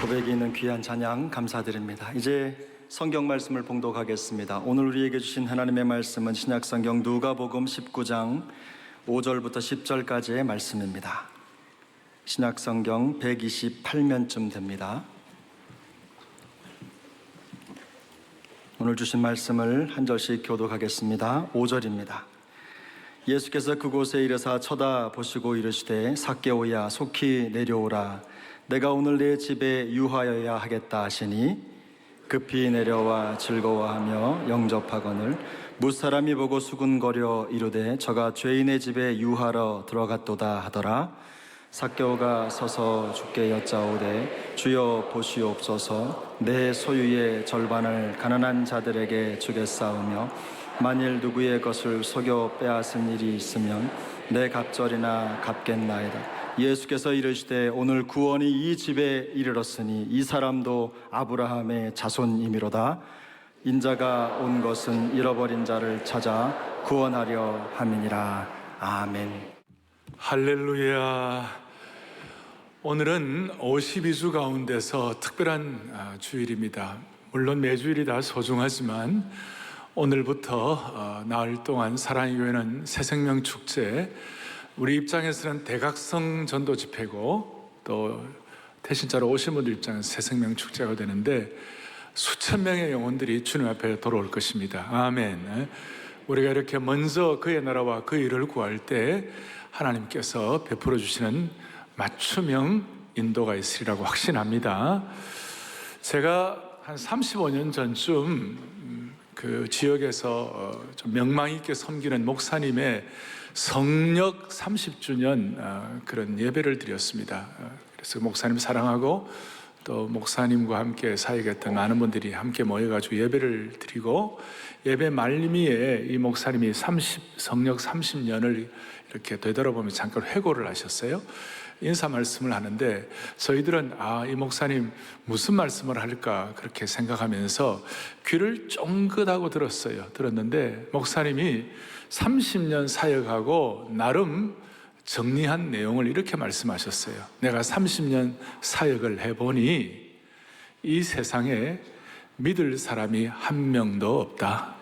고백이 있는 귀한 찬양 감사드립니다. 이제 성경 말씀을 봉독하겠습니다. 오늘 우리에게 주신 하나님의 말씀은 신약성경 누가복음 19장 5절부터 10절까지의 말씀입니다. 신약성경 128면쯤 됩니다. 오늘 주신 말씀을 한 절씩 교독하겠습니다. 5절입니다. 예수께서 그곳에 이르사 쳐다보시고 이르시되 삭개오야 속히 내려오라. 내가 오늘 내 집에 유하여야 하겠다 하시니 급히 내려와 즐거워하며 영접하거늘 무사람이 보고 수군거려 이르되 저가 죄인의 집에 유하러 들어갔도다 하더라. 삭개오가 서서 주께 여짜오되 주여 보시옵소서. 내 소유의 절반을 가난한 자들에게 주겠사오며 만일 누구의 것을 속여 빼앗은 일이 있으면 내 갑절이나 갚겠나이다. 예수께서 이르시되 오늘 구원이 이 집에 이르렀으니 이 사람도 아브라함의 자손이미로다. 인자가 온 것은 잃어버린 자를 찾아 구원하려 함이니라. 아멘. 할렐루야. 오늘은 52주 가운데서 특별한 주일입니다. 물론 매주일이 다 소중하지만 오늘부터 나흘 동안 사랑의 교회는 새생명 축제, 우리 입장에서는 대각성 전도 집회고 또 태신자로 오신 분들 입장에서 새생명 축제가 되는데 수천 명의 영혼들이 주님 앞에 돌아올 것입니다. 아멘. 우리가 이렇게 먼저 그의 나라와 그 일을 구할 때 하나님께서 베풀어 주시는 맞춤형 인도가 있으리라고 확신합니다. 제가 한 35년 전쯤 그 지역에서 좀 명망 있게 섬기는 목사님의 성역 30주년 그런 예배를 드렸습니다. 그래서 목사님 사랑하고 또 목사님과 함께 사역했던 많은 분들이 함께 모여가지고 예배를 드리고 예배 말미에 이 목사님이 성역 30년을 이렇게 되돌아보며 잠깐 회고를 하셨어요. 인사 말씀을 하는데 저희들은 이 목사님 무슨 말씀을 할까 그렇게 생각하면서 귀를 쫑긋하고 들었는데 목사님이 30년 사역하고 나름 정리한 내용을 이렇게 말씀하셨어요. 내가 30년 사역을 해보니 이 세상에 믿을 사람이 한 명도 없다.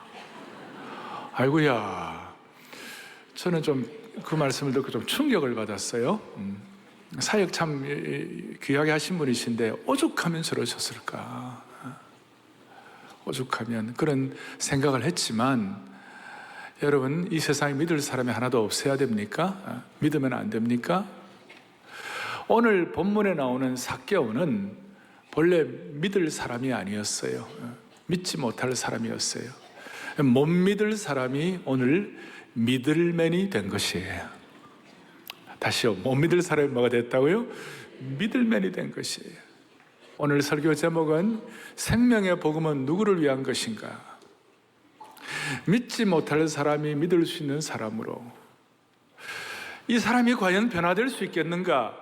아이고야, 저는 좀 그 말씀을 듣고 좀 충격을 받았어요. 사역 참 귀하게 하신 분이신데 오죽하면 저러셨을까. 오죽하면 그런 생각을 했지만 여러분, 이 세상에 믿을 사람이 하나도 없어야 됩니까? 믿으면 안 됩니까? 오늘 본문에 나오는 삭개오는 본래 믿을 사람이 아니었어요. 믿지 못할 사람이었어요. 못 믿을 사람이 오늘 믿을맨이 된 것이에요. 다시요. 못 믿을 사람이 뭐가 됐다고요? 믿을맨이 된 것이에요. 오늘 설교 제목은 생명의 복음은 누구를 위한 것인가? 믿지 못할 사람이 믿을 수 있는 사람으로, 이 사람이 과연 변화될 수 있겠는가?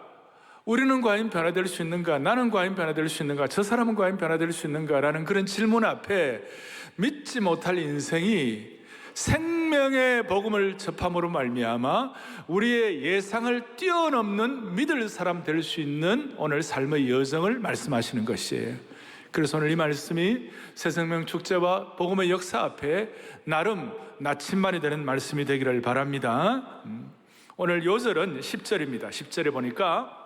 우리는 과연 변화될 수 있는가? 나는 과연 변화될 수 있는가? 저 사람은 과연 변화될 수 있는가? 라는 그런 질문 앞에 믿지 못할 인생이 생명의 복음을 접함으로 말미암아 우리의 예상을 뛰어넘는 믿을 사람 될 수 있는 오늘 삶의 여정을 말씀하시는 것이에요. 그래서 오늘 이 말씀이 새생명 축제와 복음의 역사 앞에 나름 나침반이 되는 말씀이 되기를 바랍니다. 오늘 요절은 10절입니다. 10절에 보니까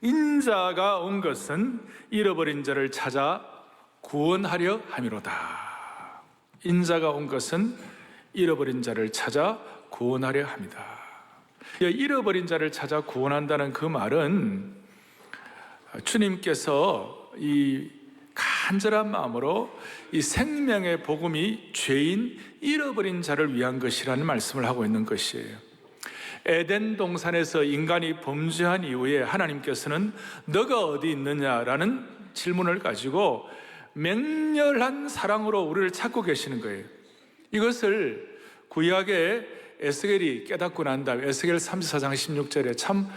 인자가 온 것은 잃어버린 자를 찾아 구원하려 함이로다. 인자가 온 것은 잃어버린 자를 찾아 구원하려 합니다. 잃어버린 자를 찾아 구원한다는 그 말은 주님께서 이 간절한 마음으로 이 생명의 복음이 죄인 잃어버린 자를 위한 것이라는 말씀을 하고 있는 것이에요. 에덴 동산에서 인간이 범죄한 이후에 하나님께서는 너가 어디 있느냐라는 질문을 가지고 맹렬한 사랑으로 우리를 찾고 계시는 거예요. 이것을 구약의 에스겔이 깨닫고 난 다음에 에스겔 34장 16절에 참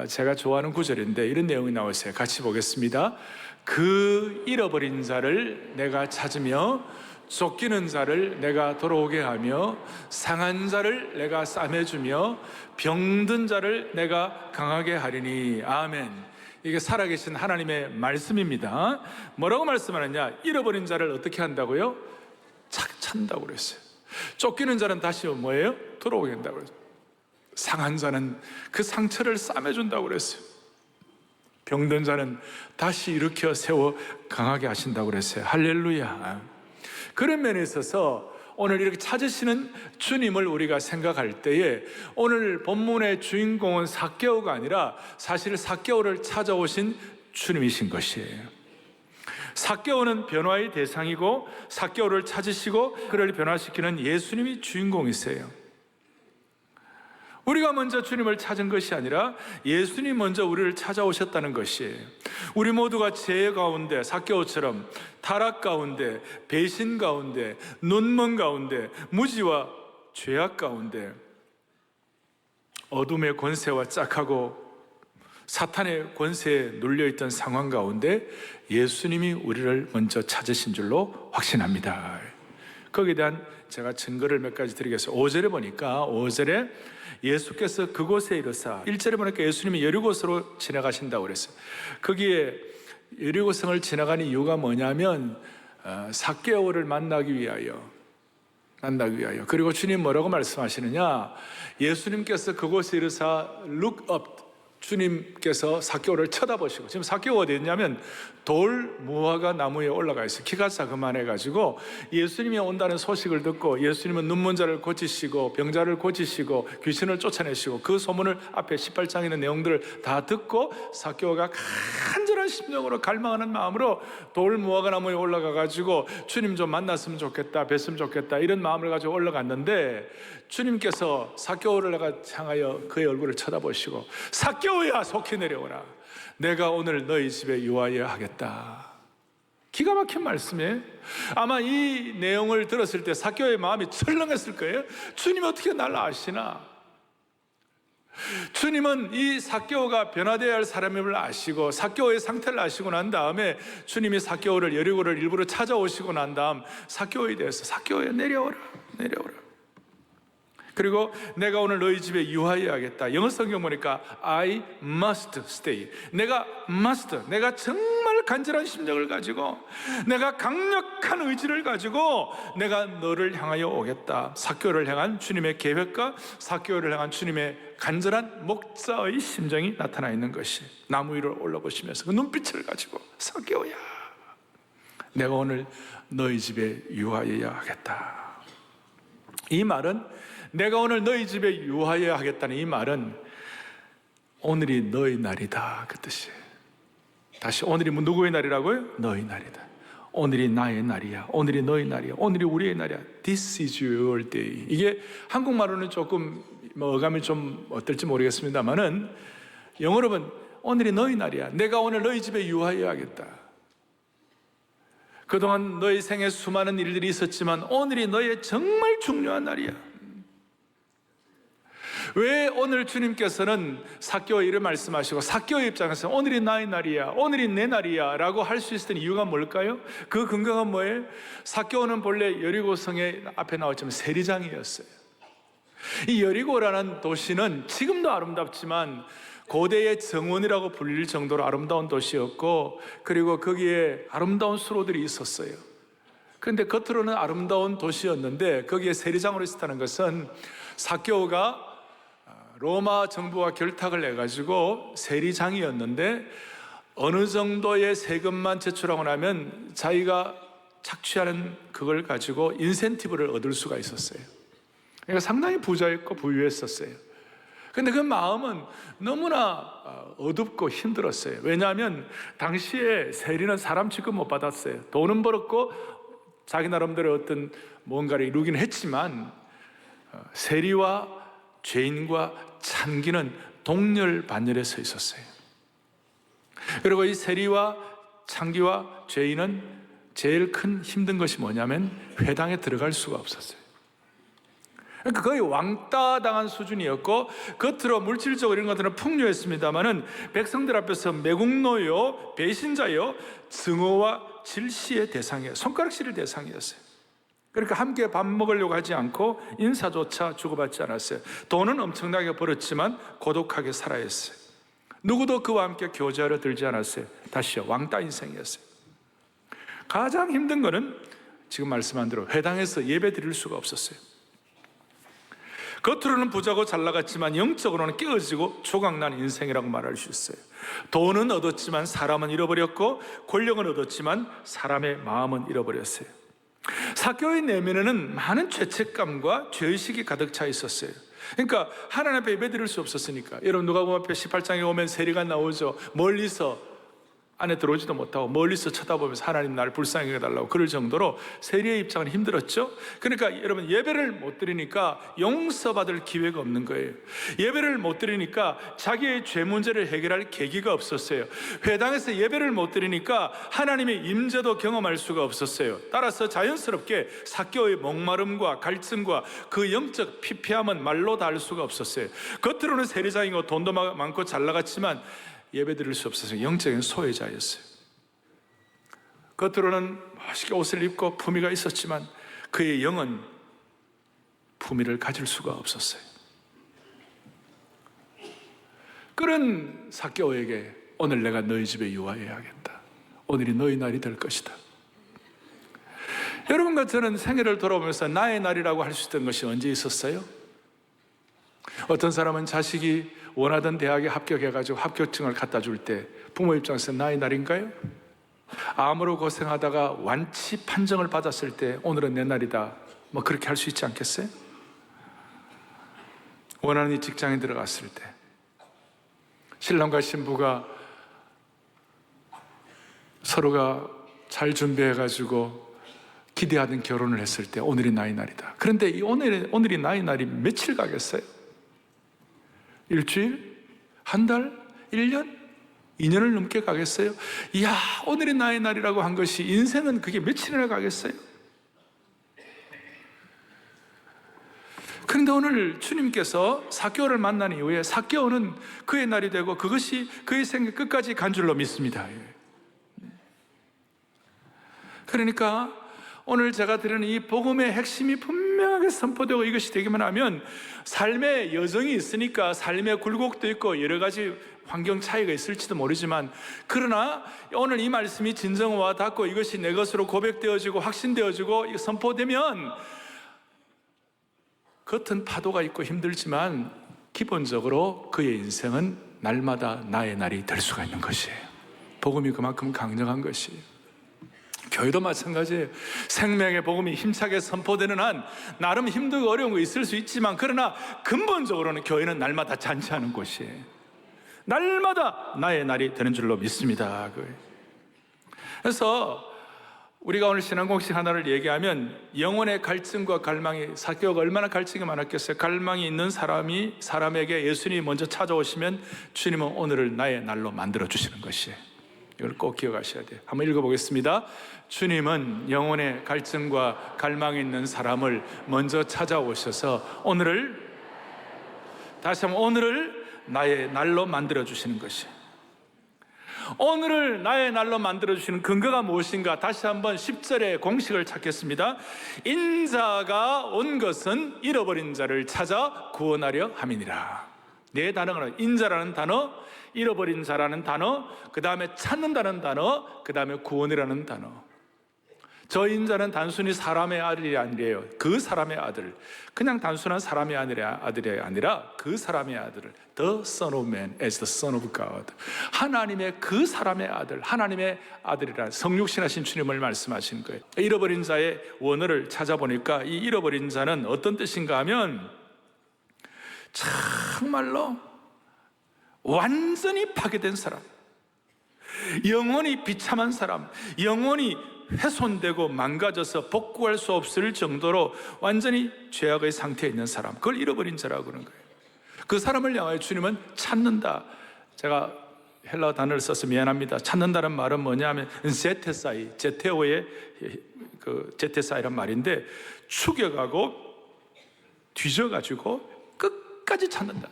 제가 좋아하는 구절인데 이런 내용이 나와 있어요. 같이 보겠습니다. 그 잃어버린 자를 내가 찾으며 쫓기는 자를 내가 돌아오게 하며 상한 자를 내가 싸매주며 병든 자를 내가 강하게 하리니. 아멘. 이게 살아계신 하나님의 말씀입니다. 뭐라고 말씀하느냐? 잃어버린 자를 어떻게 한다고요? 찾는다고 그랬어요. 쫓기는 자는 다시 뭐예요? 돌아오게 한다고 그랬어요. 상한 자는 그 상처를 싸매준다고 그랬어요. 병든 자는 다시 일으켜 세워 강하게 하신다고 그랬어요. 할렐루야. 그런 면에 있어서 오늘 이렇게 찾으시는 주님을 우리가 생각할 때에 오늘 본문의 주인공은 삭개오가 아니라 사실 삭개오를 찾아오신 주님이신 것이에요. 삭개오는 변화의 대상이고 삭개오를 찾으시고 그를 변화시키는 예수님이 주인공이세요. 우리가 먼저 주님을 찾은 것이 아니라 예수님 먼저 우리를 찾아오셨다는 것이에요. 우리 모두가 죄 가운데 삭개오처럼 타락 가운데 배신 가운데 눈먼 가운데 무지와 죄악 가운데 어둠의 권세와 짝하고 사탄의 권세에 눌려있던 상황 가운데 예수님이 우리를 먼저 찾으신 줄로 확신합니다. 거기에 대한 제가 증거를 몇 가지 드리겠습니다. 5절에 보니까 5절에 예수께서 그곳에 이르사 1절에 보니까 예수님이 여리고성으로 지나가신다고 그랬어요. 거기에 여리고성을 지나가는 이유가 뭐냐면 삭개오를 만나기 위하여. 그리고 주님 뭐라고 말씀하시느냐? 예수님께서 그곳에 이르사 look up. 주님께서 삭개오를 쳐다보시고, 지금 삭개오가 어디 있냐면 돌 무화과 나무에 올라가 있어요. 키가 자그만해가지고 예수님이 온다는 소식을 듣고 예수님은 눈먼 자를 고치시고 병자를 고치시고 귀신을 쫓아내시고 그 소문을 앞에 18장에 있는 내용들을 다 듣고 삭개오가 간절한 심령으로 갈망하는 마음으로 돌 무화과 나무에 올라가가지고 주님 좀 만났으면 좋겠다, 뵀으면 좋겠다 이런 마음을 가지고 올라갔는데 주님께서 삭개오를 향하여 그의 얼굴을 쳐다보시고 삭개오야 속히 내려오라. 내가 오늘 너희 집에 유하여 하겠다. 기가 막힌 말씀이에요. 아마 이 내용을 들었을 때 삭개오의 마음이 철렁했을 거예요. 주님 어떻게 날 아시나? 주님은 이 삭개오가 변화되어야 할 사람임을 아시고 삭개오의 상태를 아시고 난 다음에 주님이 삭개오를 여리고를 일부러 찾아오시고 난 다음 삭개오에 대해서 삭개오야 내려오라. 그리고 내가 오늘 너희 집에 유하여 하겠다. 영어 성경 보니까 I must stay. 내가 정말 간절한 심정을 가지고 내가 강력한 의지를 가지고 내가 너를 향하여 오겠다. 삭개오를 향한 주님의 계획과 삭개오를 향한 주님의 간절한 목자의 심정이 나타나 있는 것이 나무 위로 올라보시면서 그 눈빛을 가지고 삭개오야 내가 오늘 너희 집에 유하여야 하겠다. 이 말은 내가 오늘 너희 집에 유하여야 하겠다는 이 말은 오늘이 너희 날이다, 그 뜻이에요. 다시, 오늘이 누구의 날이라고요? 너희 날이다. 오늘이 나의 날이야. 오늘이 너희 날이야. 오늘이 우리의 날이야. This is your day. 이게 한국말로는 조금 어감이 좀 어떨지 모르겠습니다만은 영어로 보면 오늘이 너희 날이야. 내가 오늘 너희 집에 유하여야겠다. 그동안 너희 생에 수많은 일들이 있었지만 오늘이 너의 정말 중요한 날이야. 왜 오늘 주님께서는 삭개오의 일을 말씀하시고 삭개오의 입장에서 오늘이 나의 날이야, 오늘이 내 날이야 라고 할 수 있었던 이유가 뭘까요? 그 근거가 뭐예요? 삭개오는 본래 여리고성의 앞에 나왔지만 세리장이었어요. 이 여리고라는 도시는 지금도 아름답지만 고대의 정원이라고 불릴 정도로 아름다운 도시였고, 그리고 거기에 아름다운 수로들이 있었어요. 그런데 겉으로는 아름다운 도시였는데 거기에 세리장으로 있었다는 것은 삭개오가 로마 정부와 결탁을 해가지고 세리장이었는데 어느 정도의 세금만 제출하고 나면 자기가 착취하는 그걸 가지고 인센티브를 얻을 수가 있었어요. 그러니까 상당히 부자였고 부유했었어요. 근데 그 마음은 너무나 어둡고 힘들었어요. 왜냐하면 당시에 세리는 사람 취급 못 받았어요. 돈은 벌었고 자기 나름대로 어떤 뭔가를 이루긴 했지만 세리와 죄인과 창기는 동렬반열에 서 있었어요. 그리고 이 세리와 창기와 죄인은 제일 큰 힘든 것이 뭐냐면 회당에 들어갈 수가 없었어요. 그러니까 거의 왕따당한 수준이었고, 겉으로 물질적으로 이런 것들은 풍요했습니다마는 백성들 앞에서 매국노요, 배신자요, 증오와 질시의 대상이에요. 손가락질의 대상이었어요. 그러니까 함께 밥 먹으려고 하지 않고 인사조차 주고받지 않았어요. 돈은 엄청나게 벌었지만 고독하게 살아야 했어요. 누구도 그와 함께 교제하러 들지 않았어요. 다시요, 왕따 인생이었어요. 가장 힘든 거는 지금 말씀한 대로 회당에서 예배 드릴 수가 없었어요. 겉으로는 부자고 잘 나갔지만 영적으로는 깨어지고 조각난 인생이라고 말할 수 있어요. 돈은 얻었지만 사람은 잃어버렸고, 권력은 얻었지만 사람의 마음은 잃어버렸어요. 삭개오의 내면에는 많은 죄책감과 죄의식이 가득 차 있었어요. 그러니까 하나님 앞에 예배드릴 수 없었으니까. 여러분 누가복음 앞에 18장에 오면 세리가 나오죠. 멀리서, 안에 들어오지도 못하고 멀리서 쳐다보면서 하나님 나를 불쌍히 해달라고 그럴 정도로 세리의 입장은 힘들었죠. 그러니까 여러분 예배를 못 드리니까 용서받을 기회가 없는 거예요. 예배를 못 드리니까 자기의 죄 문제를 해결할 계기가 없었어요. 회당에서 예배를 못 드리니까 하나님의 임재도 경험할 수가 없었어요. 따라서 자연스럽게 삭개오의 목마름과 갈증과 그 영적 피폐함은 말로 다 할 수가 없었어요. 겉으로는 세리장이고 돈도 많고 잘 나갔지만 예배 드릴 수 없어서 영적인 소외자였어요. 겉으로는 멋있게 옷을 입고 품위가 있었지만 그의 영은 품위를 가질 수가 없었어요. 그런 삭개오에게 오늘 내가 너희 집에 유하여야겠다. 오늘이 너희 날이 될 것이다. 여러분과 저는 생애를 돌아보면서 나의 날이라고 할 수 있던 것이 언제 있었어요? 어떤 사람은 자식이 원하던 대학에 합격해가지고 합격증을 갖다 줄 때 부모 입장에서 나의 날인가요? 암으로 고생하다가 완치 판정을 받았을 때 오늘은 내 날이다, 뭐 그렇게 할 수 있지 않겠어요? 원하는 이 직장에 들어갔을 때 신랑과 신부가 서로가 잘 준비해가지고 기대하던 결혼을 했을 때 오늘이 나의 날이다. 그런데 이 오늘이 나의 날이 며칠 가겠어요? 일주일? 한 달? 1년? 2년을 넘게 가겠어요? 이야, 오늘이 나의 날이라고 한 것이 인생은 그게 며칠이나 가겠어요? 그런데 오늘 주님께서 삭개오를 만난 이후에 삭개오는 그의 날이 되고 그것이 그의 생애 끝까지 간 줄로 믿습니다. 그러니까 오늘 제가 드리는 이 복음의 핵심이 분명하게 선포되고 이것이 되기만 하면 삶의 여정이 있으니까 삶의 굴곡도 있고 여러 가지 환경 차이가 있을지도 모르지만, 그러나 오늘 이 말씀이 진정 와 닿고 이것이 내 것으로 고백되어지고 확신되어지고 선포되면 겉은 파도가 있고 힘들지만 기본적으로 그의 인생은 날마다 나의 날이 될 수가 있는 것이에요. 복음이 그만큼 강력한 것이에요. 교회도 마찬가지예요. 생명의 복음이 힘차게 선포되는 한 나름 힘들고 어려운 거 있을 수 있지만, 그러나 근본적으로는 교회는 날마다 잔치하는 곳이에요. 날마다 나의 날이 되는 줄로 믿습니다. 그래서 우리가 오늘 신앙 공식 하나를 얘기하면 영혼의 갈증과 갈망이, 사개오가 얼마나 갈증이 많았겠어요. 갈망이 있는 사람에게 예수님이 먼저 찾아오시면 주님은 오늘을 나의 날로 만들어 주시는 것이에요. 이걸 꼭 기억하셔야 돼요. 한번 읽어보겠습니다. 주님은 영혼의 갈증과 갈망이 있는 사람을 먼저 찾아오셔서 다시 한번 오늘을 나의 날로 만들어 주시는 것이에요. 오늘을 나의 날로 만들어주시는 근거가 무엇인가? 다시 한번 10절의 공식을 찾겠습니다. 인자가 온 것은 잃어버린 자를 찾아 구원하려 함이니라. 네 단어가 인자라는 단어, 잃어버린 자라는 단어, 그 다음에 찾는다는 단어, 그 다음에 구원이라는 단어. 저 인자는 단순히 사람의 아들이 아니래요. 그 사람의 아들. 그냥 단순한 사람의 아들이 아니라 그 사람의 아들을 The Son of Man as the Son of God. 하나님의 그 사람의 아들, 하나님의 아들이라 성육신하신 주님을 말씀하신 거예요. 잃어버린 자의 원어를 찾아보니까 이 잃어버린 자는 어떤 뜻인가 하면 정말로 완전히 파괴된 사람, 영혼이 비참한 사람, 영혼이 훼손되고 망가져서 복구할 수 없을 정도로 완전히 죄악의 상태에 있는 사람, 그걸 잃어버린 자라고 그러는 거예요. 그 사람을 향하여 주님은 찾는다. 제가 헬라어 단어를 써서 미안합니다. 찾는다는 말은 뭐냐면 제테사이, 제테오의 제테사이란 말인데 죽여가고 뒤져가지고 끝까지 찾는다.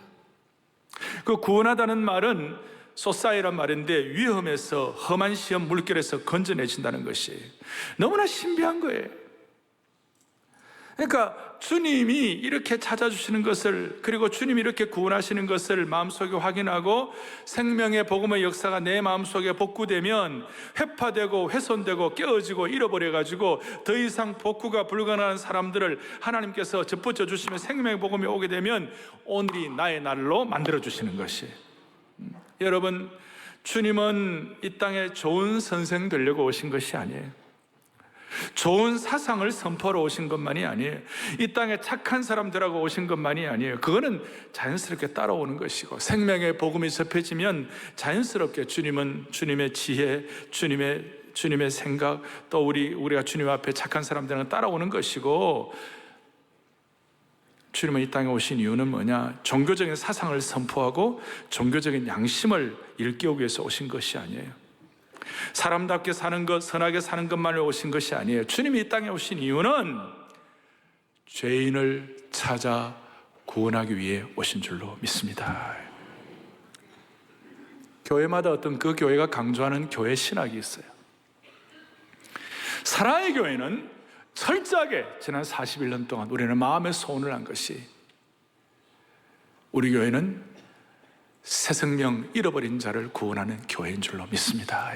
그 구원하다는 말은 소사이란 말인데 위험에서, 험한 시험 물결에서 건져내신다는 것이 너무나 신비한 거예요. 그러니까 주님이 이렇게 찾아주시는 것을, 그리고 주님이 이렇게 구원하시는 것을 마음속에 확인하고 생명의 복음의 역사가 내 마음속에 복구되면 회파되고 훼손되고 깨어지고 잃어버려가지고 더 이상 복구가 불가능한 사람들을 하나님께서 접붙여 주시면 생명의 복음이 오게 되면 오늘이 나의 날로 만들어주시는 것이에요. 여러분, 주님은 이 땅에 좋은 선생 되려고 오신 것이 아니에요. 좋은 사상을 선포하러 오신 것만이 아니에요. 이 땅에 착한 사람들하고 오신 것만이 아니에요. 그거는 자연스럽게 따라오는 것이고, 생명의 복음이 접해지면 자연스럽게 주님은 주님의 지혜, 주님의 생각, 또 우리가 주님 앞에 착한 사람들은 따라오는 것이고, 주님은 이 땅에 오신 이유는 뭐냐? 종교적인 사상을 선포하고 종교적인 양심을 일깨우기 위해서 오신 것이 아니에요. 사람답게 사는 것, 선하게 사는 것만을 오신 것이 아니에요. 주님이 이 땅에 오신 이유는 죄인을 찾아 구원하기 위해 오신 줄로 믿습니다. 교회마다 어떤 그 교회가 강조하는 교회 신학이 있어요. 사랑의 교회는 철저하게 지난 41년 동안 우리는 마음의 소원을 한 것이, 우리 교회는 새 생명 잃어버린 자를 구원하는 교회인 줄로 믿습니다.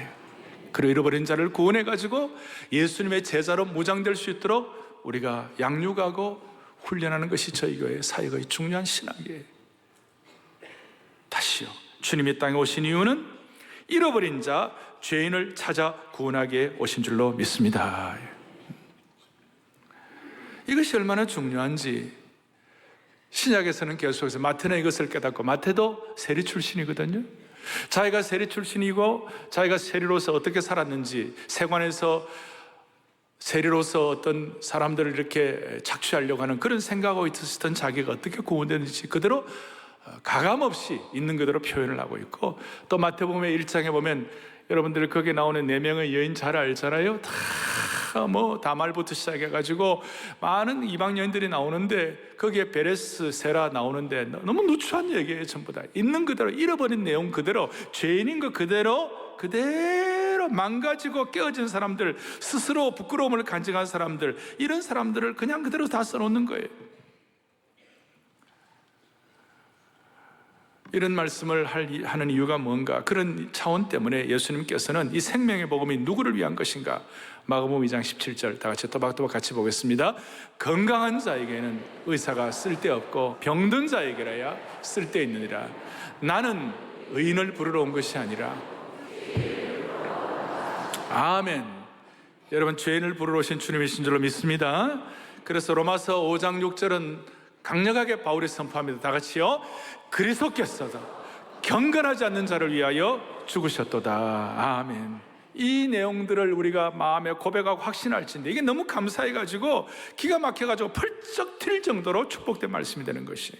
그리고 잃어버린 자를 구원해가지고 예수님의 제자로 무장될 수 있도록 우리가 양육하고 훈련하는 것이 저희 교회의 사역의 중요한 신학이에요. 다시요, 주님이 땅에 오신 이유는 잃어버린 자, 죄인을 찾아 구원하기 위해 오신 줄로 믿습니다. 이것이 얼마나 중요한지 신약에서는 계속해서 마태는 이것을 깨닫고, 마태도 세리 출신이거든요. 자기가 세리 출신이고 자기가 세리로서 어떻게 살았는지, 세관에서 세리로서 어떤 사람들을 이렇게 착취하려고 하는 그런 생각하고 있었던 자기가 어떻게 구원되는지 그대로 가감없이 있는 그대로 표현을 하고 있고, 또 마태복음 1장에 보면 여러분들 거기에 나오는 4명의 여인 잘 알잖아요. 다말부터 시작해가지고 많은 이방 여인들이 나오는데 거기에 베레스, 세라 나오는데 너무 누추한 얘기예요. 전부 다 있는 그대로, 잃어버린 내용 그대로, 죄인인 것 그대로 망가지고 깨어진 사람들, 스스로 부끄러움을 간직한 사람들, 이런 사람들을 그냥 그대로 다 써놓는 거예요. 이런 말씀을 하는 이유가 뭔가? 그런 차원 때문에 예수님께서는 이 생명의 복음이 누구를 위한 것인가? 마가복음 2장 17절 다 같이 또박또박 같이 보겠습니다. 건강한 자에게는 의사가 쓸데없고 병든 자에게라야 쓸데있느니라. 나는 의인을 부르러 온 것이 아니라. 아멘. 여러분, 죄인을 부르러 오신 주님이신 줄로 믿습니다. 그래서 로마서 5장 6절은 강력하게 바울이 선포합니다. 다 같이요. 그리스도께서도 경건하지 않는 자를 위하여 죽으셨도다. 아멘. 이 내용들을 우리가 마음에 고백하고 확신할진데 이게 너무 감사해가지고 기가 막혀가지고 펄쩍 튈 정도로 축복된 말씀이 되는 것이.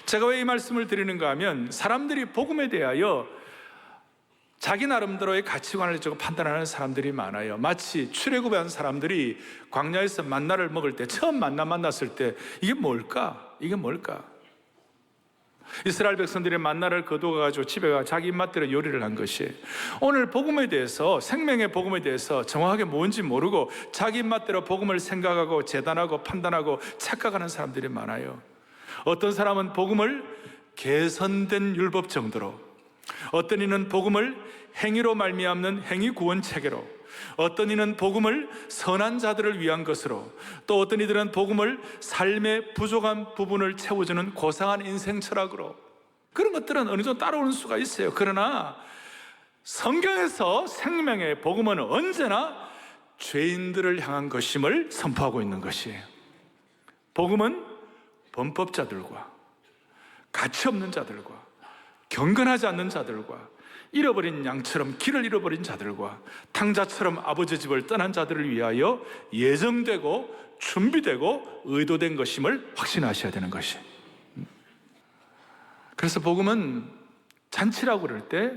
제가 왜 이 말씀을 드리는가 하면 사람들이 복음에 대하여 자기 나름대로의 가치관을 가지고 판단하는 사람들이 많아요. 마치 출애굽한 사람들이 광야에서 만나를 먹을 때 처음 만났을 때 이게 뭘까? 이게 뭘까? 이스라엘 백성들이 만나를 거두어가지고 집에 가 자기 입맛대로 요리를 한 것이. 오늘 복음에 대해서, 생명의 복음에 대해서 정확하게 뭔지 모르고 자기 입맛대로 복음을 생각하고 재단하고 판단하고 착각하는 사람들이 많아요. 어떤 사람은 복음을 개선된 율법 정도로, 어떤 이는 복음을 행위로 말미암는 행위 구원 체계로, 어떤 이는 복음을 선한 자들을 위한 것으로, 또 어떤 이들은 복음을 삶의 부족한 부분을 채워주는 고상한 인생 철학으로, 그런 것들은 어느 정도 따라오는 수가 있어요. 그러나 성경에서 생명의 복음은 언제나 죄인들을 향한 것임을 선포하고 있는 것이에요. 복음은 범법자들과 가치 없는 자들과 경건하지 않는 자들과 잃어버린 양처럼 길을 잃어버린 자들과 탕자처럼 아버지 집을 떠난 자들을 위하여 예정되고 준비되고 의도된 것임을 확신하셔야 되는 것이. 그래서 복음은 잔치라고 그럴 때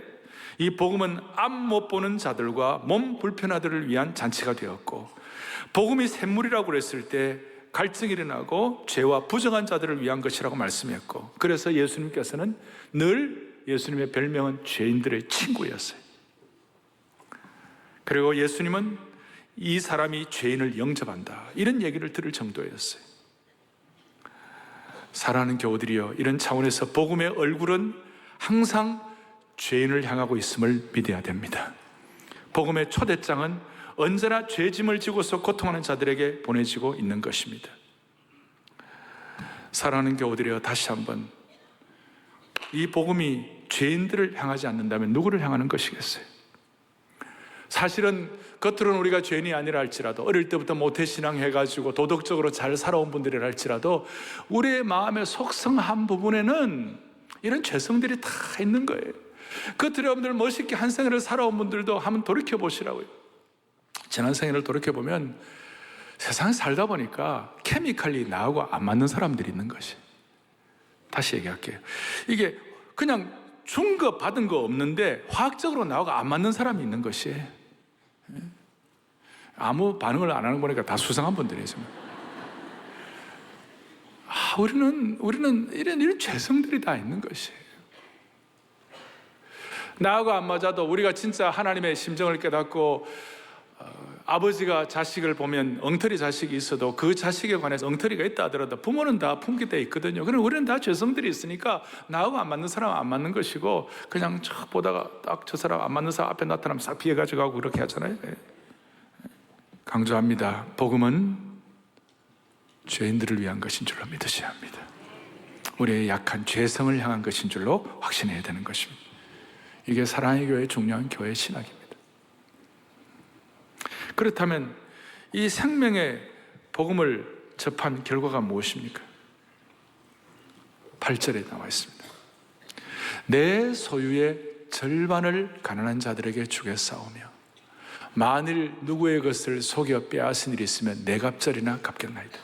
이 복음은 앞 못 보는 자들과 몸 불편하들을 위한 잔치가 되었고, 복음이 샘물이라고 그랬을 때 갈증이 일어나고 죄와 부정한 자들을 위한 것이라고 말씀했고, 그래서 예수님께서는 늘 예수님의 별명은 죄인들의 친구였어요. 그리고 예수님은 이 사람이 죄인을 영접한다, 이런 얘기를 들을 정도였어요. 사랑하는 교우들이여, 이런 차원에서 복음의 얼굴은 항상 죄인을 향하고 있음을 믿어야 됩니다. 복음의 초대장은 언제나 죄짐을 지고서 고통하는 자들에게 보내지고 있는 것입니다. 사랑하는 교우들이여, 다시 한번 이 복음이 죄인들을 향하지 않는다면 누구를 향하는 것이겠어요? 사실은 겉으로는 우리가 죄인이 아니라 할지라도, 어릴 때부터 모태신앙 해가지고 도덕적으로 잘 살아온 분들이라 할지라도 우리의 마음의 속성 한 부분에는 이런 죄성들이 다 있는 거예요. 겉으로 여러분들 멋있게 한 생애를 살아온 분들도 한번 돌이켜보시라고요. 지난 생애를 돌이켜보면 세상에 살다 보니까 케미칼이 나하고 안 맞는 사람들이 있는 것이. 다시 얘기할게요. 이게 그냥 준 거 받은 거 없는데 화학적으로 나하고 안 맞는 사람이 있는 것이. 아무 반응을 안 하는 거 보니까 다 수상한 분들이에요. 우리는 이런 죄성들이 다 있는 것이에요. 나하고 안 맞아도 우리가 진짜 하나님의 심정을 깨닫고 아버지가 자식을 보면 엉터리 자식이 있어도 그 자식에 관해서 엉터리가 있다 하더라도 부모는 다 품게 돼 있거든요. 그럼 우리는 다 죄성들이 있으니까 나하고 안 맞는 사람은 안 맞는 것이고, 그냥 쫙 보다가 딱 저 사람 안 맞는 사람 앞에 나타나면 싹 피해가지고 가고 그렇게 하잖아요. 강조합니다. 복음은 죄인들을 위한 것인 줄로 믿으셔야 합니다. 우리의 약한 죄성을 향한 것인 줄로 확신해야 되는 것입니다. 이게 사랑의 교회의 중요한 교회 신학입니다. 그렇다면 이 생명의 복음을 접한 결과가 무엇입니까? 8절에 나와 있습니다. 내 소유의 절반을 가난한 자들에게 주겠사오며 만일 누구의 것을 속여 빼앗은 일이 있으면 네 갑절이나 갚겠나이다.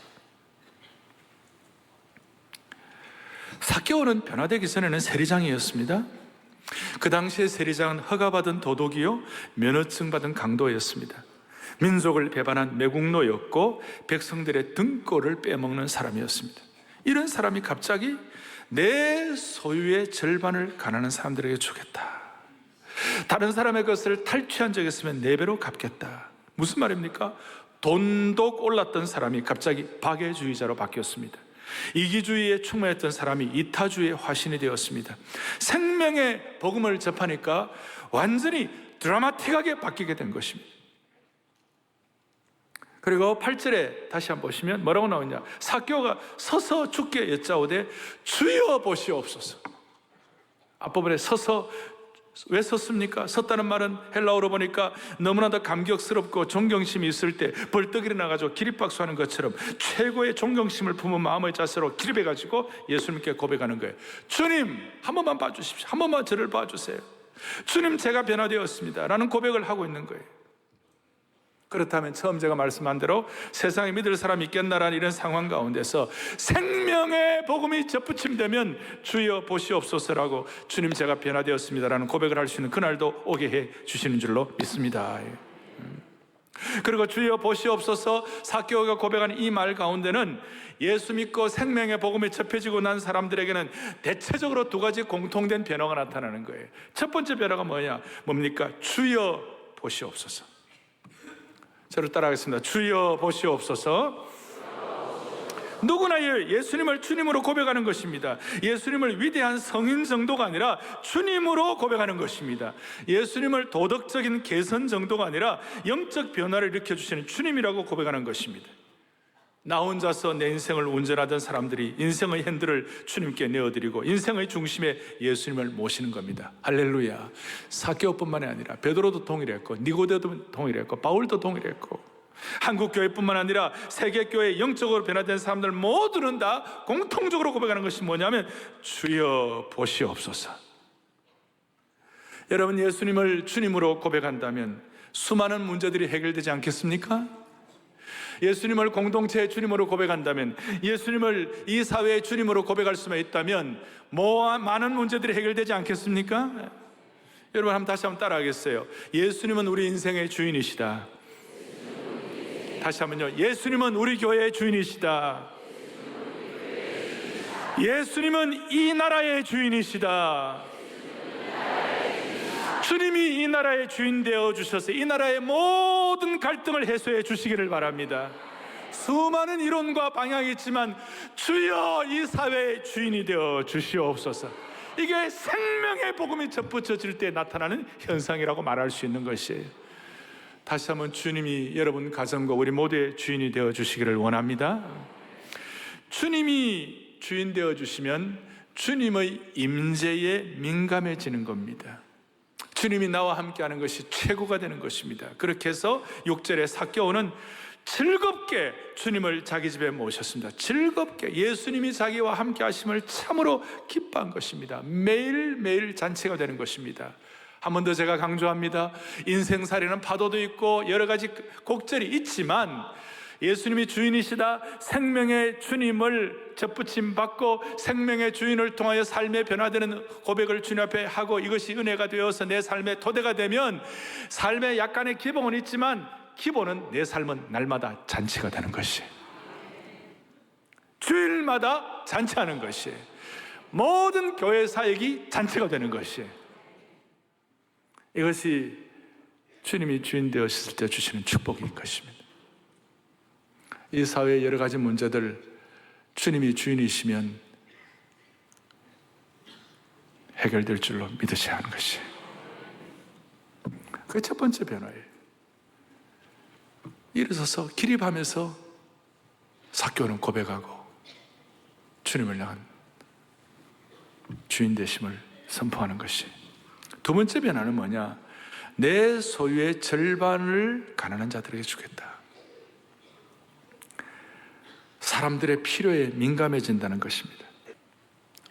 삭개오는 변화되기 전에는 세리장이었습니다. 그 당시에 세리장은 허가받은 도덕이요 면허증 받은 강도였습니다. 민족을 배반한 매국노였고 백성들의 등골을 빼먹는 사람이었습니다. 이런 사람이 갑자기 내 소유의 절반을 가난한 사람들에게 주겠다, 다른 사람의 것을 탈취한 적이 있으면 4배로 갚겠다. 무슨 말입니까? 돈독 올랐던 사람이 갑자기 박애주의자로 바뀌었습니다. 이기주의에 충만했던 사람이 이타주의의 화신이 되었습니다. 생명의 복음을 접하니까 완전히 드라마틱하게 바뀌게 된 것입니다. 그리고 8절에 다시 한번 보시면 뭐라고 나오냐? 삭개오가 서서 주께 여짜오되 주여 보시옵소서. 앞부분에 서서 왜 섰습니까? 섰다는 말은 헬라어로 보니까 너무나도 감격스럽고 존경심이 있을 때 벌떡 일어나가지고 기립박수하는 것처럼 최고의 존경심을 품은 마음의 자세로 기립해가지고 예수님께 고백하는 거예요. 주님, 한 번만 봐주십시오. 한 번만 저를 봐주세요. 주님, 제가 변화되었습니다 라는 고백을 하고 있는 거예요. 그렇다면 처음 제가 말씀한 대로 세상에 믿을 사람이 있겠나라는 이런 상황 가운데서 생명의 복음이 접붙임되면 주여 보시옵소서라고 주님 제가 변화되었습니다라는 고백을 할 수 있는 그날도 오게 해 주시는 줄로 믿습니다. 그리고 주여 보시옵소서 삭개오가 고백한 이 말 가운데는 예수 믿고 생명의 복음이 접해지고 난 사람들에게는 대체적으로 두 가지 공통된 변화가 나타나는 거예요. 첫 번째 변화가 뭡니까? 주여 보시옵소서. 저를 따라하겠습니다. 주여 보시옵소서. 누구나 예수님을 주님으로 고백하는 것입니다. 예수님을 위대한 성인 정도가 아니라 주님으로 고백하는 것입니다. 예수님을 도덕적인 개선 정도가 아니라 영적 변화를 일으켜주시는 주님이라고 고백하는 것입니다. 나 혼자서 내 인생을 운전하던 사람들이 인생의 핸들을 주님께 내어드리고 인생의 중심에 예수님을 모시는 겁니다. 할렐루야. 삭개오뿐만 아니라 베드로도 동일했고 니고데도 동일했고 바울도 동일했고 한국교회뿐만 아니라 세계교회 영적으로 변화된 사람들 모두는 다 공통적으로 고백하는 것이 뭐냐면 주여 보시옵소서. 여러분, 예수님을 주님으로 고백한다면 수많은 문제들이 해결되지 않겠습니까? 예수님을 공동체의 주님으로 고백한다면, 예수님을 이 사회의 주님으로 고백할 수만 있다면 많은 문제들이 해결되지 않겠습니까? 여러분 다시 한번 따라하겠어요. 예수님은 우리 인생의 주인이시다. 다시 한번요. 예수님은 우리 교회의 주인이시다. 예수님은 이 나라의 주인이시다. 주님이 이 나라의 주인 되어 주셔서 이 나라의 모든 갈등을 해소해 주시기를 바랍니다. 수많은 이론과 방향이 있지만 주여 이 사회의 주인이 되어 주시옵소서. 이게 생명의 복음이 접붙여질 때 나타나는 현상이라고 말할 수 있는 것이에요. 다시 한번 주님이 여러분 가정과 우리 모두의 주인이 되어 주시기를 원합니다. 주님이 주인 되어 주시면 주님의 임재에 민감해지는 겁니다. 주님이 나와 함께하는 것이 최고가 되는 것입니다. 그렇게 해서 6절에 삭개오는 즐겁게 주님을 자기 집에 모셨습니다. 즐겁게 예수님이 자기와 함께 하심을 참으로 기뻐한 것입니다. 매일매일 잔치가 되는 것입니다. 한 번 더 제가 강조합니다. 인생살이는 파도도 있고 여러 가지 곡절이 있지만 예수님이 주인이시다, 생명의 주님을 접붙임 받고 생명의 주인을 통하여 삶의 변화되는 고백을 주님 앞에 하고 이것이 은혜가 되어서 내 삶의 토대가 되면 삶에 약간의 기복은 있지만 기본은 내 삶은 날마다 잔치가 되는 것이, 주일마다 잔치하는 것이, 모든 교회 사역이 잔치가 되는 것이, 이것이 주님이 주인 되었을 때 주시는 축복일 것입니다. 이 사회의 여러 가지 문제들 주님이 주인이시면 해결될 줄로 믿으셔야 하는 것이, 그게 첫 번째 변화예요. 일어서서 기립하면서 삭개오는 고백하고 주님을 향한 주인 되심을 선포하는 것이. 두 번째 변화는 뭐냐? 내 소유의 절반을 가난한 자들에게 주겠다. 사람들의 필요에 민감해진다는 것입니다.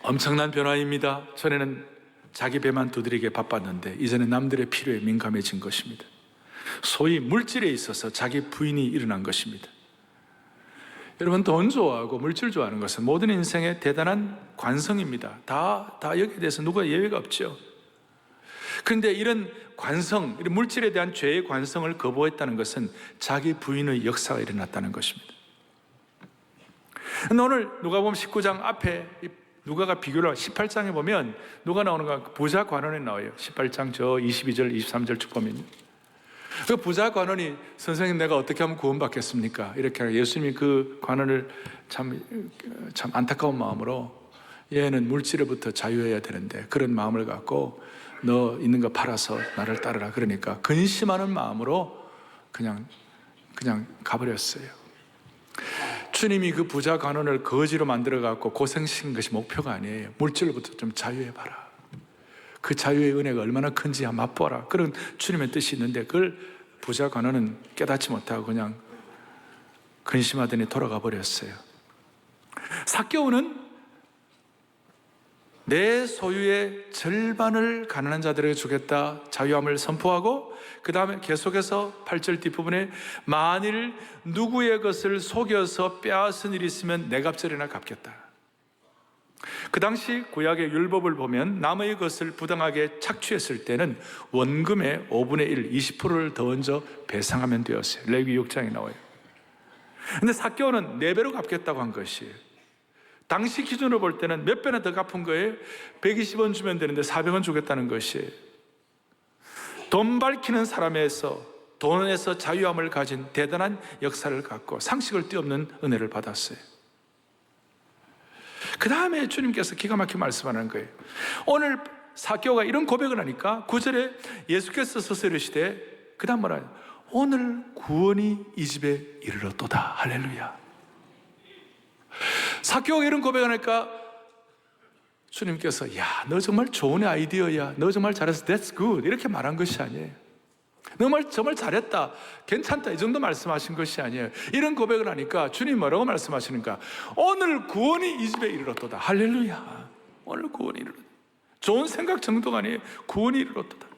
엄청난 변화입니다. 전에는 자기 배만 두드리게 바빴는데 이제는 남들의 필요에 민감해진 것입니다. 소위 물질에 있어서 자기 부인이 일어난 것입니다. 여러분, 돈 좋아하고 물질 좋아하는 것은 모든 인생의 대단한 관성입니다. 다 여기에 대해서 누가 예외가 없죠. 그런데 이런 관성, 이런 물질에 대한 죄의 관성을 거부했다는 것은 자기 부인의 역사가 일어났다는 것입니다. 근데 오늘 누가복음 19장 앞에 누가가 비교를 18장에 보면 누가 나오는가? 부자 관원이 나와요. 18장 저 22절 23절 쭉 보면 그 부자 관원이 선생님 내가 어떻게 하면 구원받겠습니까? 이렇게 예수님이 그 관원을 참 안타까운 마음으로 얘는 물질로부터 자유해야 되는데 그런 마음을 갖고 너 있는 거 팔아서 나를 따르라 그러니까 근심하는 마음으로 그냥 가버렸어요. 주님이 그 부자 관원을 거지로 만들어 갖고 고생시킨 것이 목표가 아니에요. 물질로부터 좀 자유해봐라. 그 자유의 은혜가 얼마나 큰지 한번 맛보라. 그런 주님의 뜻이 있는데 그걸 부자 관원은 깨닫지 못하고 그냥 근심하더니 돌아가 버렸어요. 삭개오는 내 소유의 절반을 가난한 자들에게 주겠다 자유함을 선포하고, 그 다음에 계속해서 8절 뒷부분에 만일 누구의 것을 속여서 빼앗은 일이 있으면 내 값절이나 갚겠다. 그 당시 구약의 율법을 보면 남의 것을 부당하게 착취했을 때는 원금의 5분의 1, 20%를 더 얹어 배상하면 되었어요. 레위기 6장에 나와요. 근데 삭개오는 4배로 갚겠다고 한 것이에요. 당시 기준으로 볼 때는 몇 배나 더 갚은 거예요? 120원 주면 되는데 400원 주겠다는 것이에요. 돈 밝히는 사람에서, 돈에서 자유함을 가진 대단한 역사를 갖고 상식을 뛰어넘는 은혜를 받았어요. 그 다음에 주님께서 기가 막히게 말씀하는 거예요. 오늘 삭개오가 이런 고백을 하니까 9절에 예수께서 서서 이르시되, 그 다음 뭐라, 오늘 구원이 이 집에 이르렀도다. 할렐루야. 삭개오가 이런 고백을 하니까 주님께서 야, 너 정말 좋은 아이디어야, 너 정말 잘했어, that's good 이렇게 말한 것이 아니에요. 너 정말 잘했다, 괜찮다, 이 정도 말씀하신 것이 아니에요. 이런 고백을 하니까 주님 뭐라고 말씀하시는가? 오늘 구원이 이 집에 이르렀도다. 할렐루야. 오늘 구원이 이르렀다. 좋은 생각 정도가 아니에요. 구원이 이르렀도다.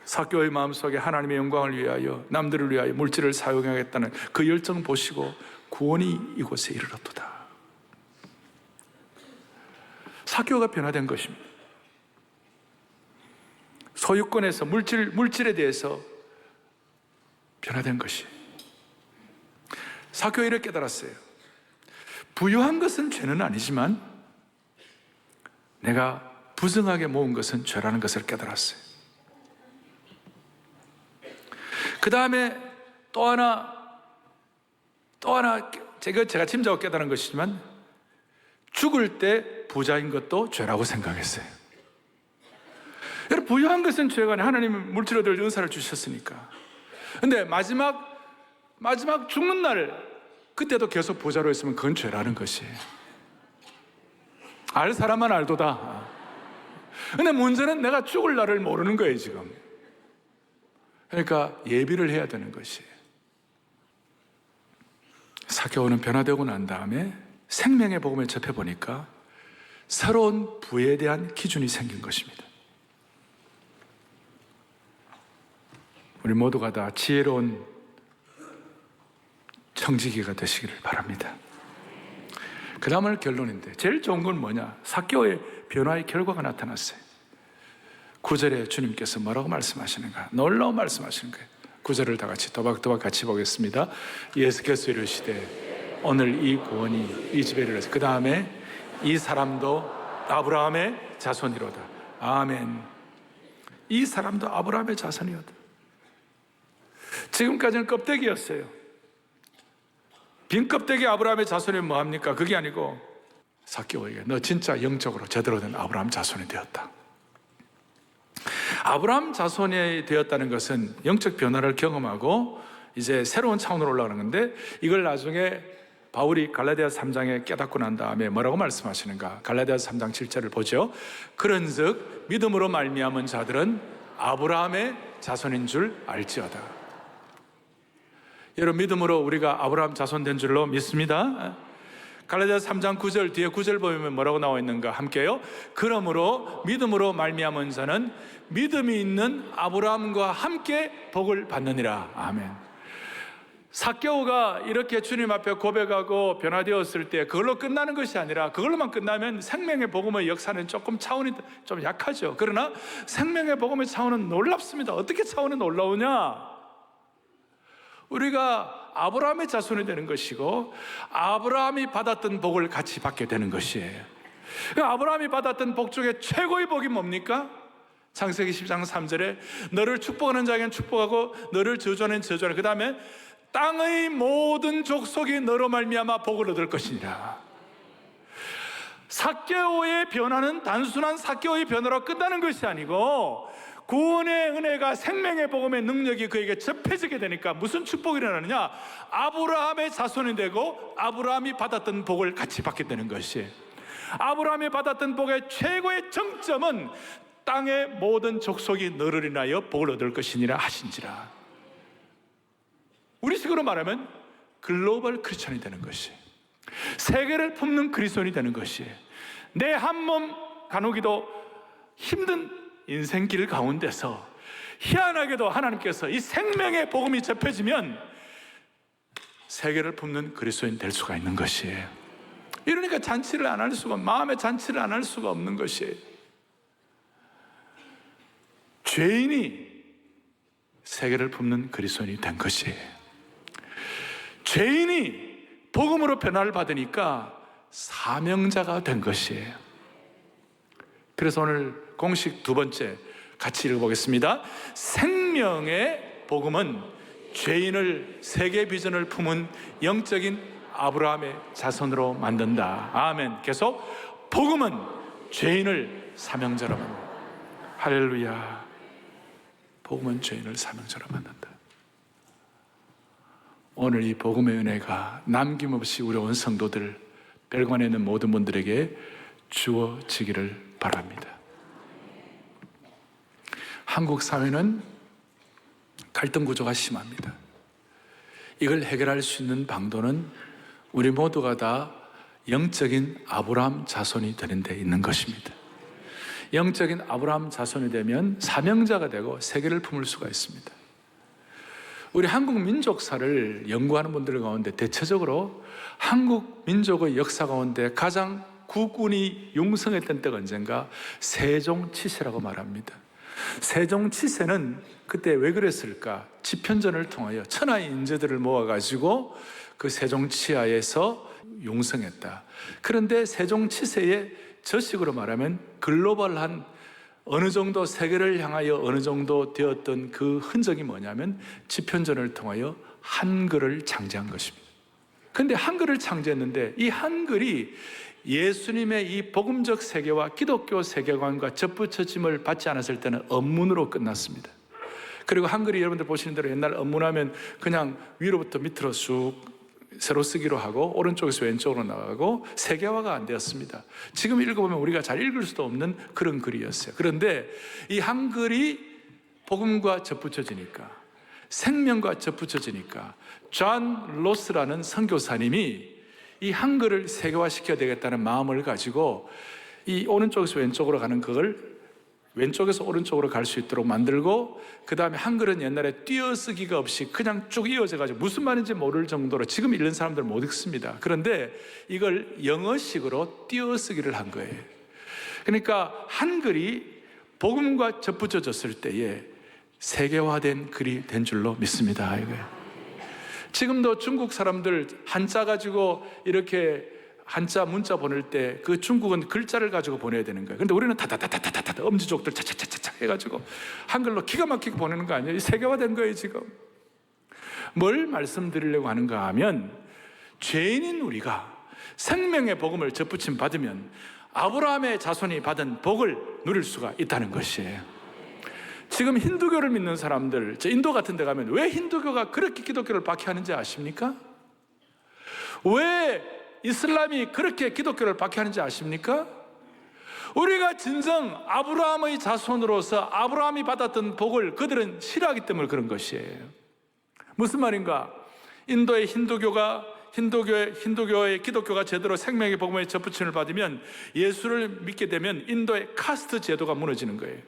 삭개오의 마음속에 하나님의 영광을 위하여, 남들을 위하여 물질을 사용하겠다는 그 열정 보시고 구원이 이곳에 이르렀도다. 삭개오가 변화된 것입니다. 소유권에서 물질에 대해서 변화된 것이. 삭개오가 이렇게 깨달았어요. 부유한 것은 죄는 아니지만 내가 부정하게 모은 것은 죄라는 것을 깨달았어요. 그 다음에 또 하나 제가 짐작하고 깨달은 것이지만, 죽을 때 부자인 것도 죄라고 생각했어요. 여러분, 부유한 것은 죄가 아니에요. 하나님은 물질로 들 은사를 주셨으니까. 근데 마지막 죽는 날, 그때도 계속 부자로 있으면 그건 죄라는 것이에요. 알 사람만 알도다. 근데 문제는 내가 죽을 날을 모르는 거예요, 지금. 그러니까 예비를 해야 되는 것이에요. 삭개오는 변화되고 난 다음에 생명의 복음을 접해보니까 새로운 부에 대한 기준이 생긴 것입니다. 우리 모두가 다 지혜로운 청지기가 되시기를 바랍니다. 그 다음은 결론인데, 제일 좋은 건 뭐냐? 삭개오의 변화의 결과가 나타났어요. 9절에 주님께서 뭐라고 말씀하시는가? 놀라운 말씀하시는 거예요. 9절을 다 같이 또박또박 같이 보겠습니다. 예수께서 이르시되 오늘 이 구원이 이 집에 이르렀으니 그 다음에 이 사람도 아브라함의 자손이로다. 아멘. 이 사람도 아브라함의 자손이로다. 지금까지는 껍데기였어요. 빈 껍데기 아브라함의 자손이면 뭐합니까? 그게 아니고 삭개오에게 너 진짜 영적으로 제대로 된 아브라함 자손이 되었다. 아브라함 자손이 되었다는 것은 영적 변화를 경험하고 이제 새로운 차원으로 올라가는 건데, 이걸 나중에 바울이 갈라디아서 3장에 깨닫고 난 다음에 뭐라고 말씀하시는가? 갈라디아서 3장 7절을 보죠. 그런즉 믿음으로 말미암은 자들은 아브라함의 자손인 줄 알지어다. 여러분, 믿음으로 우리가 아브라함 자손 된 줄로 믿습니다. 갈라디아서 3장 9절 뒤에 9절 보면 뭐라고 나와 있는가? 함께요. 그러므로 믿음으로 말미암은 자는 믿음이 있는 아브라함과 함께 복을 받느니라. 아멘. 삭개오가 이렇게 주님 앞에 고백하고 변화되었을 때 그걸로 끝나는 것이 아니라, 그걸로만 끝나면 생명의 복음의 역사는 조금 차원이 좀 약하죠. 그러나 생명의 복음의 차원은 놀랍습니다. 어떻게 차원이 놀라우냐? 우리가 아브라함의 자손이 되는 것이고 아브라함이 받았던 복을 같이 받게 되는 것이에요. 아브라함이 받았던 복 중에 최고의 복이 뭡니까? 창세기 10장 3절에 너를 축복하는 자에게는 축복하고 너를 저주하는 저주하는, 그 다음에 땅의 모든 족속이 너로 말미암아 복을 얻을 것이니라. 삭개오의 변화는 단순한 삭개오의 변화로 끝나는 것이 아니고 구원의 은혜가, 생명의 복음의 능력이 그에게 접해지게 되니까 무슨 축복이 일어나느냐? 아브라함의 자손이 되고 아브라함이 받았던 복을 같이 받게 되는 것이에요. 아브라함이 받았던 복의 최고의 정점은 땅의 모든 족속이 너를 인하여 복을 얻을 것이니라 하신지라. 우리식으로 말하면 글로벌 크리스천이 되는 것이, 세계를 품는 그리스도인이 되는 것이, 내 한 몸 가누기도 힘든 인생길 가운데서 희한하게도 하나님께서 이 생명의 복음이 접해지면 세계를 품는 그리스도인 될 수가 있는 것이에요. 이러니까 잔치를 안 할 수가, 마음의 잔치를 안 할 수가 없는 것이에요. 죄인이 세계를 품는 그리스도인이 된 것이에요. 죄인이 복음으로 변화를 받으니까 사명자가 된 것이에요. 그래서 오늘 공식 두 번째 같이 읽어보겠습니다. 생명의 복음은 죄인을 세계 비전을 품은 영적인 아브라함의 자손으로 만든다. 아멘. 계속 복음은 죄인을 사명자로 만든다. 할렐루야. 복음은 죄인을 사명자로 만든다. 오늘 이 복음의 은혜가 남김없이 우리 온 성도들, 별관에 있는 모든 분들에게 주어지기를 바랍니다. 한국 사회는 갈등 구조가 심합니다. 이걸 해결할 수 있는 방도는 우리 모두가 다 영적인 아브라함 자손이 되는 데 있는 것입니다. 영적인 아브라함 자손이 되면 사명자가 되고 세계를 품을 수가 있습니다. 우리 한국 민족사를 연구하는 분들 가운데 대체적으로 한국 민족의 역사 가운데 가장 국군이 융성했던 때가 언젠가 세종치세라고 말합니다. 세종치세는 그때 왜 그랬을까? 집현전을 통하여 천하의 인재들을 모아가지고 그 세종치하에서 융성했다. 그런데 세종치세의 저식으로 말하면 글로벌한 어느 정도 세계를 향하여 어느 정도 되었던 그 흔적이 뭐냐면 집현전을 통하여 한글을 창제한 것입니다. 그런데 한글을 창제했는데 이 한글이 예수님의 이 복음적 세계와 기독교 세계관과 접붙여짐을 받지 않았을 때는 언문으로 끝났습니다. 그리고 한글이 여러분들 보시는 대로 옛날 언문하면 그냥 위로부터 밑으로 쑥 세로 쓰기로 하고 오른쪽에서 왼쪽으로 나가고 세계화가 안 되었습니다. 지금 읽어보면 우리가 잘 읽을 수도 없는 그런 글이었어요. 그런데 이 한글이 복음과 접붙여지니까, 생명과 접붙여지니까 존 로스라는 선교사님이 이 한글을 세계화시켜야 되겠다는 마음을 가지고 이 오른쪽에서 왼쪽으로 가는 그걸 왼쪽에서 오른쪽으로 갈 수 있도록 만들고, 그 다음에 한글은 옛날에 띄어쓰기가 없이 그냥 쭉 이어져가지고 무슨 말인지 모를 정도로 지금 읽는 사람들 못 읽습니다. 그런데 이걸 영어식으로 띄어쓰기를 한 거예요. 그러니까 한글이 복음과 접붙여졌을 때에 세계화된 글이 된 줄로 믿습니다. 이거예요. 지금도 중국 사람들 한자 가지고 이렇게 한자 문자 보낼 때 그 중국은 글자를 가지고 보내야 되는 거예요. 그런데 우리는 다다다다다다 엄지족들 차차차차 해가지고 한글로 기가 막히게 보내는 거 아니에요? 세계화된 거예요 지금. 뭘 말씀드리려고 하는가 하면, 죄인인 우리가 생명의 복음을 접붙임 받으면 아브라함의 자손이 받은 복을 누릴 수가 있다는 것이에요. 지금 힌두교를 믿는 사람들, 저 인도 같은 데 가면 왜 힌두교가 그렇게 기독교를 박해하는지 아십니까? 왜 이슬람이 그렇게 기독교를 박해하는지 아십니까? 우리가 진정 아브라함의 자손으로서 아브라함이 받았던 복을 그들은 싫어하기 때문에 그런 것이에요. 무슨 말인가? 인도의 힌두교의 기독교가 제대로 생명의 복음의 접붙임을 받으면, 예수를 믿게 되면 인도의 카스트 제도가 무너지는 거예요.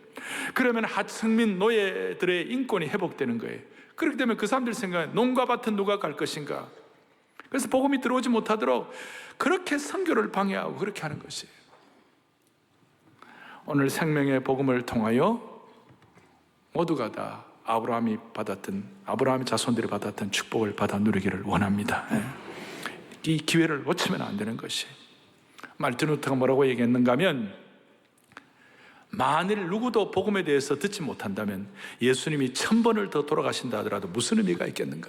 그러면 하층민 노예들의 인권이 회복되는 거예요. 그렇기 때문에 그 사람들 생각에 농과 밭은 누가 갈 것인가? 그래서 복음이 들어오지 못하도록 그렇게 선교를 방해하고 그렇게 하는 것이에요. 오늘 생명의 복음을 통하여 모두가 다 아브라함의 자손들이 받았던 축복을 받아 누리기를 원합니다. 이 기회를 놓치면 안 되는 것이. 말틴 루터가 뭐라고 얘기했는가 하면, 만일 누구도 복음에 대해서 듣지 못한다면 예수님이 1000번을 더 돌아가신다 하더라도 무슨 의미가 있겠는가?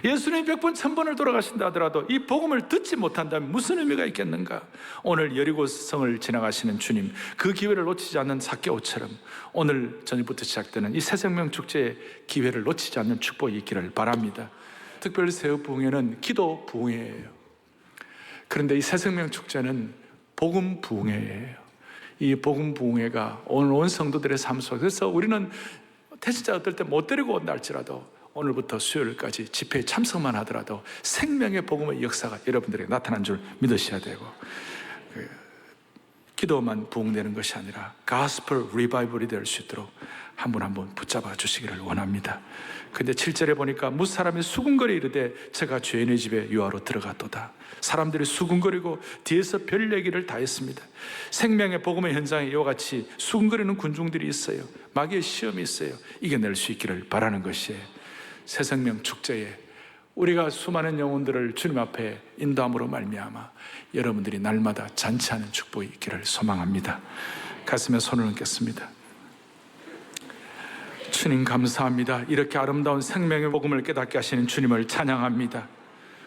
예수님이 100번 1000번을 돌아가신다 하더라도 이 복음을 듣지 못한다면 무슨 의미가 있겠는가? 오늘 여리고성을 지나가시는 주님, 그 기회를 놓치지 않는 삭개오처럼 오늘 저녁부터 시작되는 이 새생명 축제의 기회를 놓치지 않는 축복이 있기를 바랍니다. 특별히 새해 부흥회는 기도 부흥회예요. 그런데 이 새생명 축제는 복음 부흥회예요. 이 복음 부흥회가 오늘 온 성도들의 삶 속에서, 그래서 우리는 태신자 어떨 때 못 데리고 온다 할지라도 오늘부터 수요일까지 집회에 참석만 하더라도 생명의 복음의 역사가 여러분들에게 나타난 줄 믿으셔야 되고, 기도만 부흥되는 것이 아니라 가스펠 리바이벌이 될 수 있도록 한 분 한 분 붙잡아 주시기를 원합니다. 근데 7절에 보니까 무사람이 수군거리 이르되 제가 죄인의 집에 유하로 들어갔도다. 사람들이 수군거리고 뒤에서 별 얘기를 다 했습니다. 생명의 복음의 현장에 이와 같이 수군거리는 군중들이 있어요. 마귀의 시험이 있어요. 이겨낼 수 있기를 바라는 것이에요. 새생명 축제에 우리가 수많은 영혼들을 주님 앞에 인도함으로 말미암아 여러분들이 날마다 잔치하는 축복이 있기를 소망합니다. 가슴에 손을 얹겠습니다. 주님 감사합니다. 이렇게 아름다운 생명의 복음을 깨닫게 하시는 주님을 찬양합니다.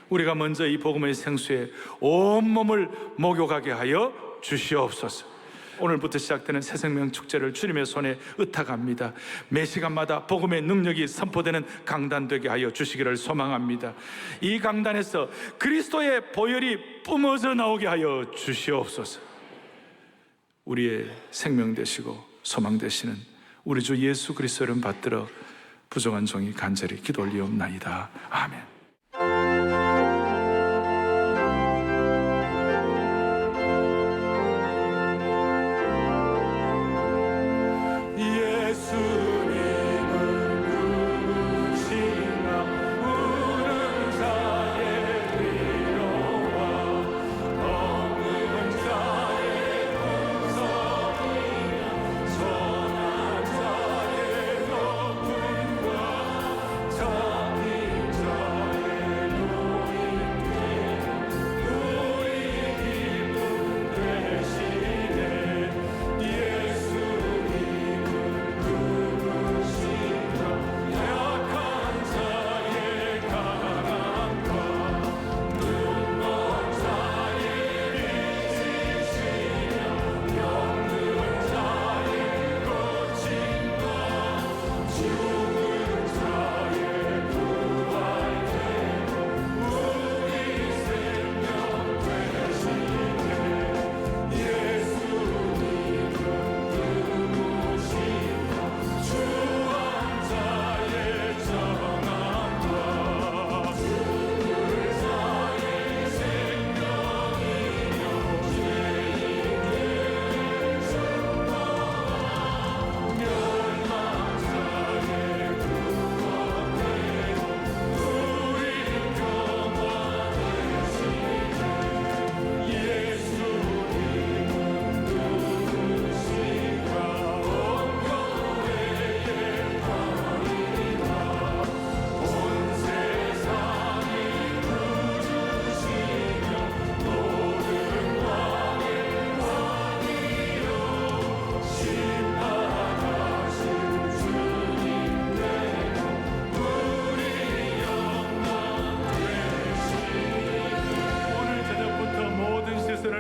우리가 먼저 이 복음의 생수에 온몸을 목욕하게 하여 주시옵소서. 오늘부터 시작되는 새생명 축제를 주님의 손에 의탁합니다. 매 시간마다 복음의 능력이 선포되는 강단 되게 하여 주시기를 소망합니다. 이 강단에서 그리스도의 보혈이 뿜어져 나오게 하여 주시옵소서. 우리의 생명 되시고 소망 되시는 우리 주 예수 그리스도를 받들어 부족한 종이 간절히 기도 올리옵나이다. 아멘.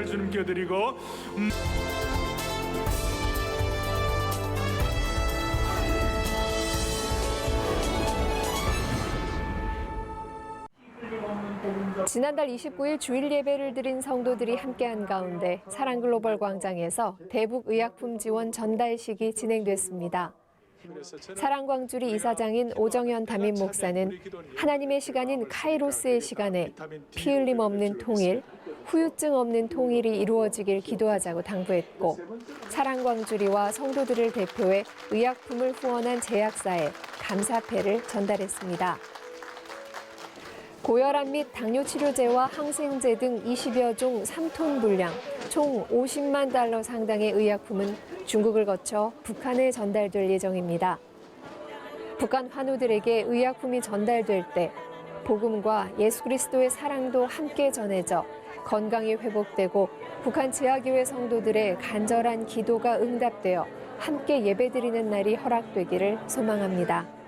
주님께 드리고 지난달 29일 주일 예배를 드린 성도들이 함께한 가운데 사랑글로벌 광장에서 대북의약품 지원 전달식이 진행됐습니다. 사랑광주리 이사장인 오정현 담임 목사는 하나님의 시간인 카이로스의 시간에 피 흘림 없는 통일, 후유증 없는 통일이 이루어지길 기도하자고 당부했고, 사랑광주리와 성도들을 대표해 의약품을 후원한 제약사에 감사패를 전달했습니다. 고혈압 및 당뇨 치료제와 항생제 등 20여 종 3톤 분량, 총 50만 달러 상당의 의약품은 중국을 거쳐 북한에 전달될 예정입니다. 북한 환우들에게 의약품이 전달될 때 복음과 예수 그리스도의 사랑도 함께 전해져 건강이 회복되고 북한 지하교회 성도들의 간절한 기도가 응답되어 함께 예배드리는 날이 허락되기를 소망합니다.